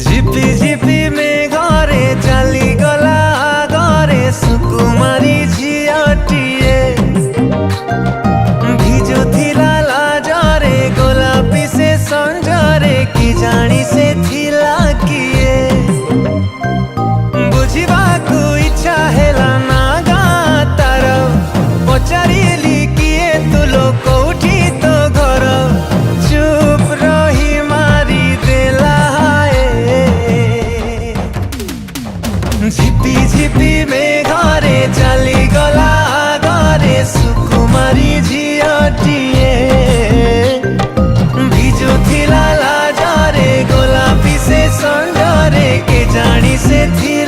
झिपी झिपी में घरे चली गला घरे सुकुमारी झियटिए भिजुथिला लाजरे गोलापी से संजरे कि जानी से थिला किए बुझिबाकू इच्छा हेला ना गा तार पचारिली किए तू लोग उठी तो घर चुप रही मारी देला झिपी झिपी में घरे चली गला घरे सुकुमारी झियटिए भिजुथिला लाजरे गोलापी से संजरे के जानी से थी